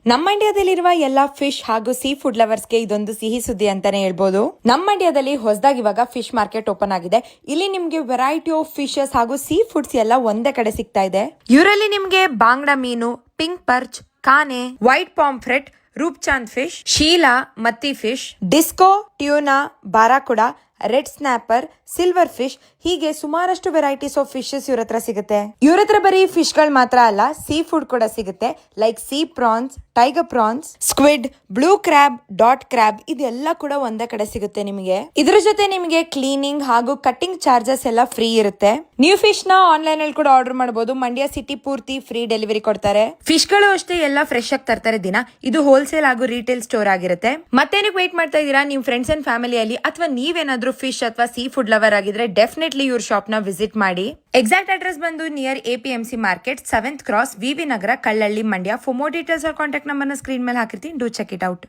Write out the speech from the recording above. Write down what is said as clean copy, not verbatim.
ನಮ್ಮ ಮಂಡ್ಯದಲ್ಲಿರುವ ಎಲ್ಲಾ ಫಿಶ್ ಹಾಗೂ ಸೀ ಫುಡ್ ಲವರ್ಸ್ಗೆ ಇದೊಂದು ಸಿಹಿ ಸುದ್ದಿ ಅಂತಾನೆ ಹೇಳ್ಬೋದು. ನಮ್ಮ ಮಂಡ್ಯದಲ್ಲಿ ಹೊಸದಾಗಿ ಇವಾಗ ಫಿಶ್ ಮಾರ್ಕೆಟ್ ಓಪನ್ ಆಗಿದೆ. ಇಲ್ಲಿ ನಿಮ್ಗೆ ವೆರೈಟಿ ಆಫ್ ಫಿಶಸ್ ಹಾಗೂ ಸೀ ಫುಡ್ಸ್ ಎಲ್ಲ ಒಂದೇ ಕಡೆ ಸಿಗ್ತಾ ಇದೆ. ಇವರಲ್ಲಿ ನಿಮ್ಗೆ ಬಾಂಗ್ಡಾ ಮೀನು, ಪಿಂಕ್ ಪರ್ಚ್, ಕಾನೆ, ವೈಟ್ ಪಾಂಫ್ರೆಟ್, ರೂಪ್ಚಾಂದ್ ಫಿಶ್, ಶೀಲಾ, ಮತ್ತಿ fish, disco, tuna, barracuda, red snapper, silver fish ಹೀಗೆ ಸುಮಾರಷ್ಟು ವೆರೈಟೀಸ್ ಆಫ್ ಫಿಶಸ್ ಇವ್ರ ಹತ್ರ ಸಿಗುತ್ತೆ. ಇವ್ರ ಹತ್ರ ಬರೀ ಫಿಶ್ ಗಳು ಮಾತ್ರ ಅಲ್ಲ, ಸೀ ಫುಡ್ ಕೂಡ ಸಿಗುತ್ತೆ. Like sea prawns, tiger prawns, squid, blue crab, dot crab ಇದೆಲ್ಲ ಕೂಡ ಒಂದೇ ಕಡೆ ಸಿಗುತ್ತೆ ನಿಮಗೆ. ಇದ್ರ ಜೊತೆ ನಿಮಗೆ ಕ್ಲೀನಿಂಗ್ ಹಾಗೂ ಕಟ್ಟಿಂಗ್ ಚಾರ್ಜಸ್ ಎಲ್ಲ ಫ್ರೀ ಇರುತ್ತೆ. ನೀವು ಫಿಶ್ ನ ಆನ್ಲೈನ್ ಅಲ್ಲಿ ಕೂಡ ಆರ್ಡರ್ ಮಾಡಬಹುದು. ಮಂಡ್ಯ ಸಿಟಿ ಪೂರ್ತಿ ಫ್ರೀ ಡೆಲಿವರಿ ಕೊಡ್ತಾರೆ. ಫಿಶ್ ಗಳು ಅಷ್ಟೇ ಎಲ್ಲ ಫ್ರೆಶ್ ಆಗಿ ತರ್ತಾರೆ ದಿನ. ಇದು ಹೋಲ್ಸೇಲ್ ಹಾಗೂ ರಿಟೇಲ್ ಸ್ಟೋರ್ ಆಗಿರುತ್ತೆ. ಮತ್ತೇನಕ್ಕೆ ವೇಟ್ ಮಾಡ್ತಾ ಇದೀರಾ? ನಿಮ್ ಫ್ರೆಂಡ್ಸ್ ಅಂಡ್ ಫ್ಯಾಮಿಲಿಯಲ್ಲಿ ಅಥವಾ ನೀವೇನಾದ್ರೂ ಫಿಶ್ ಅಥವಾ ಸೀ ಫುಡ್ ಲವರ್ ಆಗಿದ್ರೆ ಡೆಫಿನೆಟ್ಲಿ ಇವ್ರ ಶಾಪ್ ನ ವಿಸಿಟ್ ಮಾಡಿ. ಎಕ್ಸಾಕ್ಟ್ ಅಡ್ರೆಸ್ ಬಂದು near APMC market, 7th cross, VV Nagar, Kallahalli, Mandya. For more details or contact number ನ ಸ್ಕ್ರೀನ್ ಮೇಲೆ ಹಾಕಿರ್ತೀನಿ. Do check it out.